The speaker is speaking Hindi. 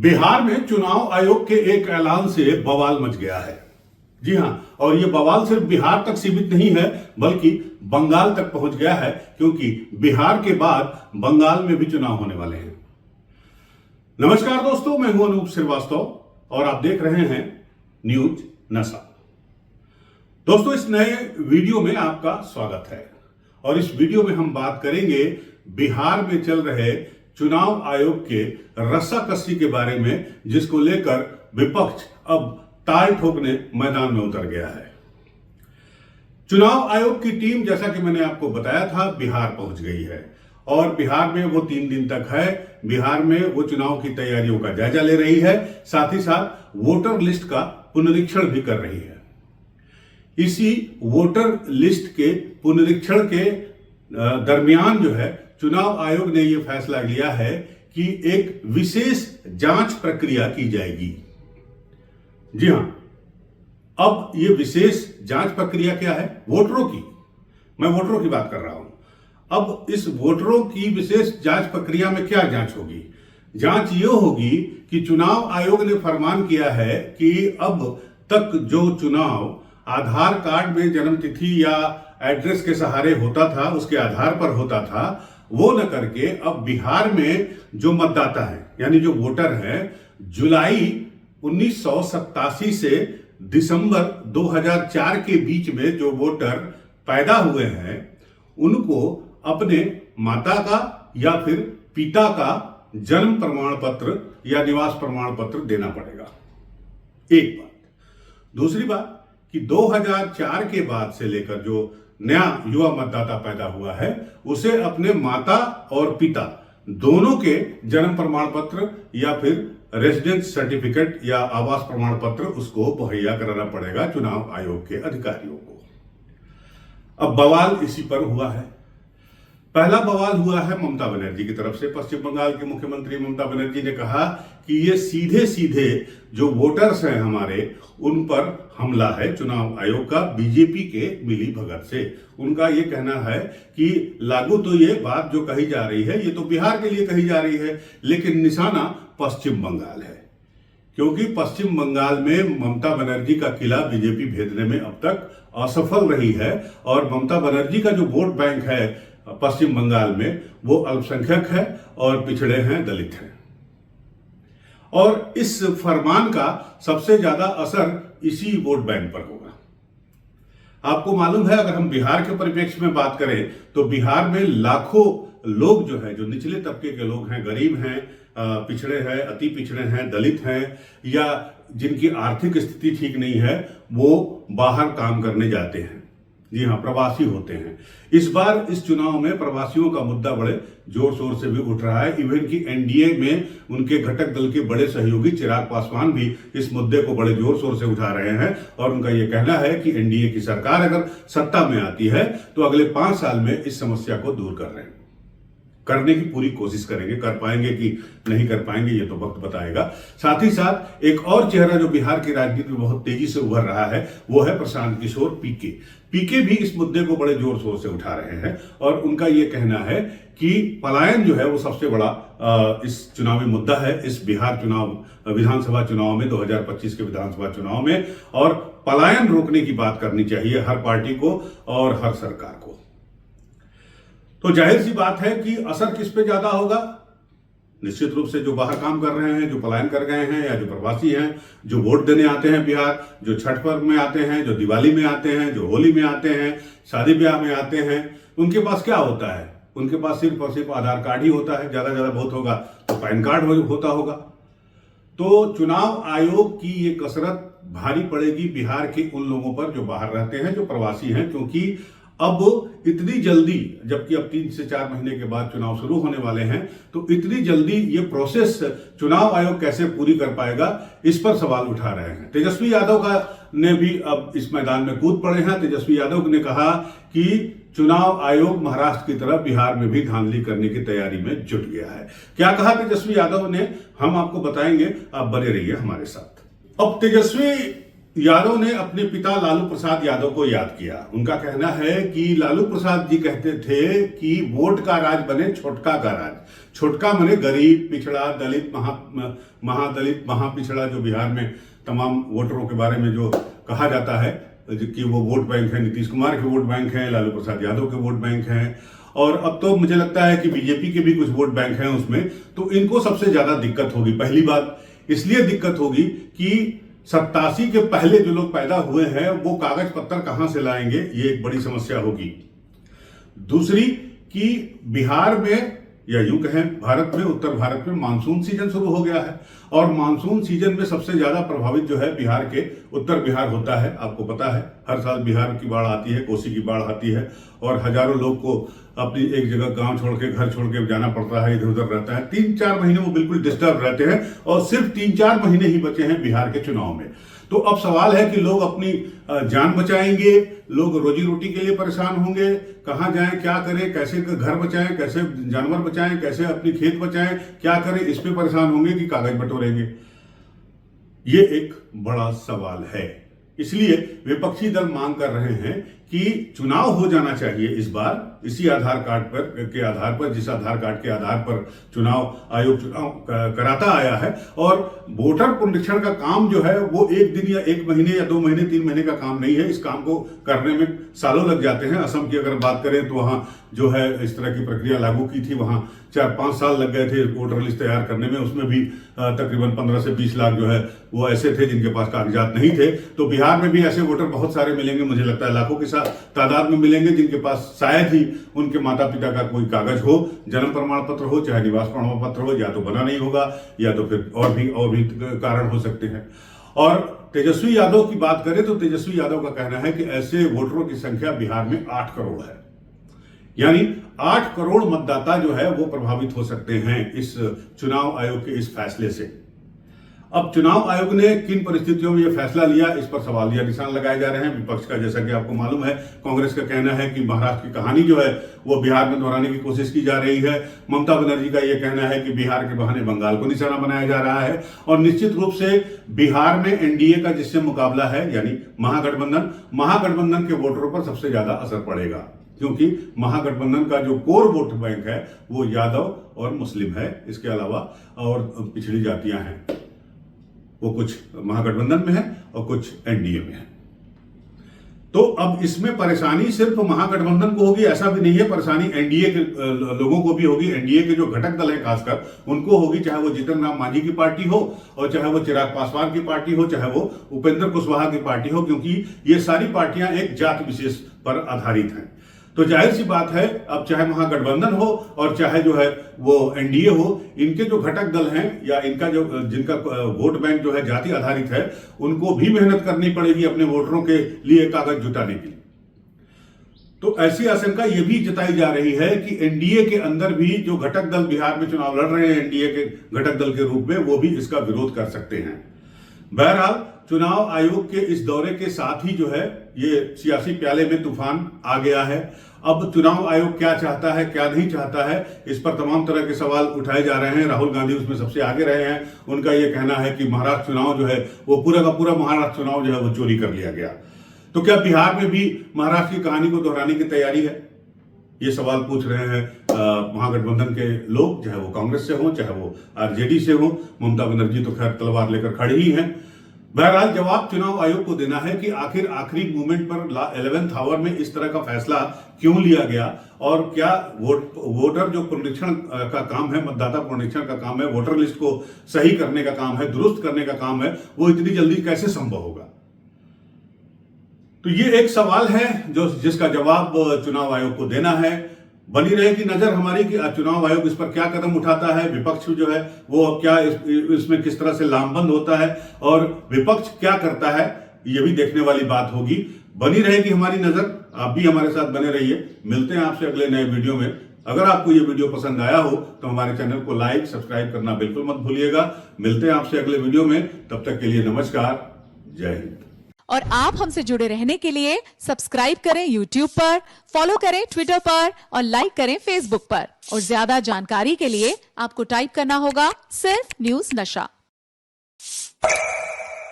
बिहार में चुनाव आयोग के एक ऐलान से बवाल मच गया है। जी हां, और यह बवाल सिर्फ बिहार तक सीमित नहीं है बल्कि बंगाल तक पहुंच गया है, क्योंकि बिहार के बाद बंगाल में भी चुनाव होने वाले हैं। नमस्कार दोस्तों, मैं हूं अनूप श्रीवास्तव और आप देख रहे हैं न्यूज नशा। दोस्तों, इस नए वीडियो में आपका स्वागत है और इस वीडियो में हम बात करेंगे बिहार में चल रहे चुनाव आयोग के रस्साकसी के बारे में, जिसको लेकर विपक्ष अब ताल ठोकने मैदान में उतर गया है। चुनाव आयोग की टीम, जैसा कि मैंने आपको बताया था, बिहार पहुंच गई है और बिहार में वो 3 दिन तक है। बिहार में वो चुनाव की तैयारियों का जायजा ले रही है, साथ ही साथ वोटर लिस्ट का पुनरीक्षण भी कर रही है। इसी वोटर लिस्ट के पुनरीक्षण के दरमियान जो है, चुनाव आयोग ने यह फैसला लिया है कि एक विशेष जांच प्रक्रिया की जाएगी। जी हां, अब यह विशेष जांच प्रक्रिया क्या है? वोटरों की, मैं वोटरों की बात कर रहा हूं। अब इस वोटरों की विशेष जांच प्रक्रिया में क्या जांच होगी? जांच यह होगी कि चुनाव आयोग ने फरमान किया है कि अब तक जो चुनाव आधार कार्ड में जन्म तिथि या एड्रेस के सहारे होता था, उसके आधार पर होता था, वो न करके अब बिहार में जो मतदाता है, यानी जो वोटर है, जुलाई 1987 से दिसंबर 2004 के बीच में जो वोटर पैदा हुए हैं, उनको अपने माता का या फिर पिता का जन्म प्रमाण पत्र या निवास प्रमाण पत्र देना पड़ेगा। एक बात। दूसरी बात कि 2004 के बाद से लेकर जो नया युवा मतदाता पैदा हुआ है, उसे अपने माता और पिता दोनों के जन्म प्रमाण पत्र या फिर रेजिडेंस सर्टिफिकेट या आवास प्रमाण पत्र उसको मुहैया कराना पड़ेगा चुनाव आयोग के अधिकारियों को। अब बवाल इसी पर हुआ है। पहला बवाल हुआ है ममता बनर्जी की तरफ से। पश्चिम बंगाल की मुख्यमंत्री ममता बनर्जी ने कहा कि ये सीधे सीधे जो वोटर्स हैं हमारे, उन पर हमला है चुनाव आयोग का, बीजेपी के मिली भगत से। उनका ये कहना है कि लागू तो ये बात जो कही जा रही है, ये तो बिहार के लिए कही जा रही है, लेकिन निशाना पश्चिम बंगाल है, क्योंकि पश्चिम बंगाल में ममता बनर्जी का किला बीजेपी भेदने में अब तक असफल रही है और ममता बनर्जी का जो वोट बैंक है पश्चिम बंगाल में, वो अल्पसंख्यक है और पिछड़े हैं, दलित हैं। और इस फरमान का सबसे ज्यादा असर इसी वोट बैंक पर होगा। आपको मालूम है, अगर हम बिहार के परिप्रेक्ष्य में बात करें तो बिहार में लाखों लोग जो है, जो निचले तबके के लोग हैं, गरीब हैं, पिछड़े हैं, अति पिछड़े हैं, दलित हैं, या जिनकी आर्थिक स्थिति ठीक नहीं है, वो बाहर काम करने जाते हैं। जी हां, प्रवासी होते हैं। इस बार इस चुनाव में प्रवासियों का मुद्दा बड़े जोर शोर से भी उठ रहा है। इवन की एनडीए में उनके घटक दल के बड़े सहयोगी चिराग पासवान भी इस मुद्दे को बड़े जोर शोर से उठा रहे हैं और उनका यह कहना है कि एनडीए की सरकार अगर सत्ता में आती है तो अगले 5 साल में इस समस्या को दूर करने की पूरी कोशिश करेंगे। कर पाएंगे कि नहीं कर पाएंगे, ये तो वक्त बताएगा। साथ ही साथ एक और चेहरा जो बिहार की राजनीति में बहुत तेजी से उभर रहा है, वो है प्रशांत किशोर पीके भी इस मुद्दे को बड़े जोर शोर से उठा रहे हैं और उनका ये कहना है कि पलायन जो है वो सबसे बड़ा इस चुनावी मुद्दा है, इस बिहार चुनाव विधानसभा चुनाव में, 2025 के विधानसभा चुनाव में, और पलायन रोकने की बात करनी चाहिए हर पार्टी को और हर सरकार को। तो जाहिर सी बात है कि असर किस पे ज्यादा होगा? निश्चित रूप से जो बाहर काम कर रहे हैं, जो पलायन कर गए हैं, या जो प्रवासी हैं, जो वोट देने आते हैं बिहार, जो छठ पर्व में आते हैं, जो दिवाली में आते हैं, जो होली में आते हैं, शादी ब्याह में आते हैं, उनके पास क्या होता है? उनके पास सिर्फ और सिर्फ आधार कार्ड ही होता है, ज्यादा बहुत होगा तो पैन कार्ड होता होगा। तो चुनाव आयोग की ये कसरत भारी पड़ेगी बिहार के उन लोगों पर जो बाहर रहते हैं, जो प्रवासी हैं, क्योंकि अब इतनी जल्दी, जबकि अब 3 से 4 महीने के बाद चुनाव शुरू होने वाले हैं, तो इतनी जल्दी ये प्रोसेस चुनाव आयोग कैसे पूरी कर पाएगा, इस पर सवाल उठा रहे हैं। तेजस्वी यादव ने भी अब इस मैदान में कूद पड़े हैं। तेजस्वी यादव ने कहा कि चुनाव आयोग महाराष्ट्र की तरह बिहार में भी धांधली करने की तैयारी में जुट गया है। क्या कहा तेजस्वी यादव ने, हम आपको बताएंगे, आप बने रहिए हमारे साथ। अब तेजस्वी यादव ने अपने पिता लालू प्रसाद यादव को याद किया। उनका कहना है कि लालू प्रसाद जी कहते थे कि वोट का राज बने छोटका का राज। छोटका बने गरीब, पिछड़ा, दलित, महादलित, महापिछड़ा, जो बिहार में तमाम वोटरों के बारे में जो कहा जाता है कि वो वोट बैंक है, नीतीश कुमार के वोट बैंक हैं, लालू प्रसाद यादव के वोट बैंक हैं, और अब तो मुझे लगता है कि बीजेपी के भी कुछ वोट बैंक हैं उसमें। तो इनको सबसे ज्यादा दिक्कत होगी। पहली बात इसलिए दिक्कत होगी कि 87 के पहले जो लोग पैदा हुए हैं वो कागज पत्तर कहां से लाएंगे, ये एक बड़ी समस्या होगी। दूसरी कि बिहार में, या यूं कहें भारत में, उत्तर भारत में मानसून सीजन शुरू हो गया है, और मानसून सीजन में सबसे ज्यादा प्रभावित जो है बिहार के उत्तर बिहार होता है। आपको पता है हर साल बिहार की बाढ़ आती है, कोसी की बाढ़ आती है, और हजारों लोग को अपनी एक जगह गांव छोड़ के, घर छोड़ के जाना पड़ता है, इधर उधर रहता है। 3-4 महीने वो बिल्कुल डिस्टर्ब रहते हैं, और सिर्फ 3-4 महीने ही बचे हैं बिहार के चुनाव में। तो अब सवाल है कि लोग अपनी जान बचाएंगे, लोग रोजी रोटी के लिए परेशान होंगे, कहां जाएं, क्या करें, कैसे घर बचाएं, कैसे जानवर बचाएं, कैसे अपनी खेत बचाएं, क्या करें, इस पे परेशान होंगे कि कागज बटोरेंगे। ये एक बड़ा सवाल है। इसलिए विपक्षी दल मांग कर रहे हैं कि चुनाव हो जाना चाहिए इस बार, इसी आधार कार्ड के आधार पर, जिस आधार कार्ड के आधार पर चुनाव आयोग चुनाव कराता आया है। और वोटर पुनरीक्षण का काम जो है वो एक दिन या 1 महीने या 2 महीने 3 महीने का काम नहीं है। इस काम को करने में सालों लग जाते हैं। असम की अगर बात करें तो वहां जो है इस तरह की प्रक्रिया लागू की थी, वहां 4-5 साल लग गए थे वोटर लिस्ट तैयार करने में। उसमें भी तकरीबन 15 से 20 लाख जो है वो ऐसे थे जिनके पास कागजात नहीं थे। तो बिहार में भी ऐसे वोटर बहुत सारे मिलेंगे, मुझे लगता है लाखों की तादाद में मिलेंगे, जिनके पास शायद ही उनके माता पिता का कोई कागज हो, जन्म प्रमाण पत्र हो, चाहे निवास प्रमाण पत्र हो, या तो बना नहीं होगा, या तो फिर और भी कारण हो सकते हैं। और तेजस्वी यादव की बात करें तो तेजस्वी यादव का कहना है कि ऐसे वोटरों की संख्या बिहार में 8 करोड़ है। यानी 8 करोड़ मतदाता जो है वो प्रभावित हो सकते हैं इस चुनाव आयोग के इस फैसले से। अब चुनाव आयोग ने किन परिस्थितियों में यह फैसला लिया, इस पर सवालिया निशान लगाए जा रहे हैं विपक्ष का। जैसा कि आपको मालूम है, कांग्रेस का कहना है कि महाराष्ट्र की कहानी जो है वो बिहार में दोहराने की कोशिश की जा रही है। ममता बनर्जी का यह कहना है कि बिहार के बहाने बंगाल को निशाना बनाया जा रहा है। और निश्चित रूप से बिहार में एनडीए का जिससे मुकाबला है, यानी महागठबंधन के वोटरों पर सबसे ज्यादा असर पड़ेगा, क्योंकि महागठबंधन का जो कोर वोट बैंक है वो यादव और मुस्लिम है। इसके अलावा और पिछड़ी जातियां हैं, वो कुछ महागठबंधन में है और कुछ एनडीए में है। तो अब इसमें परेशानी सिर्फ महागठबंधन को होगी ऐसा भी नहीं है, परेशानी एनडीए के लोगों को भी होगी। एनडीए के जो घटक दल है खासकर उनको होगी, चाहे वो जीतन राम मांझी की पार्टी हो, और चाहे वो चिराग पासवान की पार्टी हो, चाहे वो उपेंद्र कुशवाहा की पार्टी हो, क्योंकि ये सारी पार्टियां एक जाति विशेष पर आधारित हैं। तो जाहिर सी बात है, अब चाहे महागठबंधन हो और चाहे जो है वो एनडीए हो, इनके जो घटक दल हैं या इनका जो जिनका वोट बैंक जो है जाति आधारित है, उनको भी मेहनत करनी पड़ेगी अपने वोटरों के लिए कागज जुटाने के लिए। तो ऐसी आशंका यह भी जताई जा रही है कि एनडीए के अंदर भी जो घटक दल बिहार में चुनाव लड़ रहे हैं एनडीए के घटक दल के रूप में, वो भी इसका विरोध कर सकते हैं। बहरहाल चुनाव आयोग के इस दौरे के साथ ही जो है ये सियासी प्याले में तूफान आ गया है। अब चुनाव आयोग क्या चाहता है, क्या नहीं चाहता है, इस पर तमाम तरह के सवाल उठाए जा रहे हैं। राहुल गांधी उसमें सबसे आगे रहे हैं। उनका यह कहना है कि महाराष्ट्र चुनाव जो है वो पूरा का पूरा महाराष्ट्र चुनाव जो है वो चोरी कर लिया गया। तो क्या बिहार में भी महाराष्ट्र की कहानी को दोहराने की तैयारी है? ये सवाल पूछ रहे हैं महागठबंधन के लोग, चाहे वो कांग्रेस से हो, चाहे वो आरजेडी से हो। ममता बनर्जी तो खैर तलवार लेकर खड़ी ही हैं। बहरहाल जवाब चुनाव आयोग को देना है कि आखिर आखिरी मोमेंट पर 11th आवर में इस तरह का फैसला क्यों लिया गया, और क्या वोटर जो पुनरीक्षण का काम है, मतदाता पुनरीक्षण का काम है, वोटर लिस्ट को सही करने का काम है, दुरुस्त करने का काम है, वो इतनी जल्दी कैसे संभव होगा? तो ये एक सवाल है जो जिसका जवाब चुनाव आयोग को देना है। बनी रहेगी नजर हमारी कि चुनाव आयोग इस पर क्या कदम उठाता है, विपक्ष जो है वो क्या इसमें किस तरह से लामबंद होता है, और विपक्ष क्या करता है, ये भी देखने वाली बात होगी। बनी रहेगी हमारी नजर, आप भी हमारे साथ बने रहिए। मिलते हैं आपसे अगले नए वीडियो में। अगर आपको ये वीडियो पसंद आया हो तो हमारे चैनल को लाइक सब्सक्राइब करना बिल्कुल मत भूलिएगा। मिलते हैं आपसे अगले वीडियो में, तब तक के लिए नमस्कार, जय हिंद। और आप हमसे जुड़े रहने के लिए सब्सक्राइब करें YouTube पर, फॉलो करें Twitter पर और लाइक करें Facebook पर। और ज्यादा जानकारी के लिए आपको टाइप करना होगा सिर्फ न्यूज़ नशा।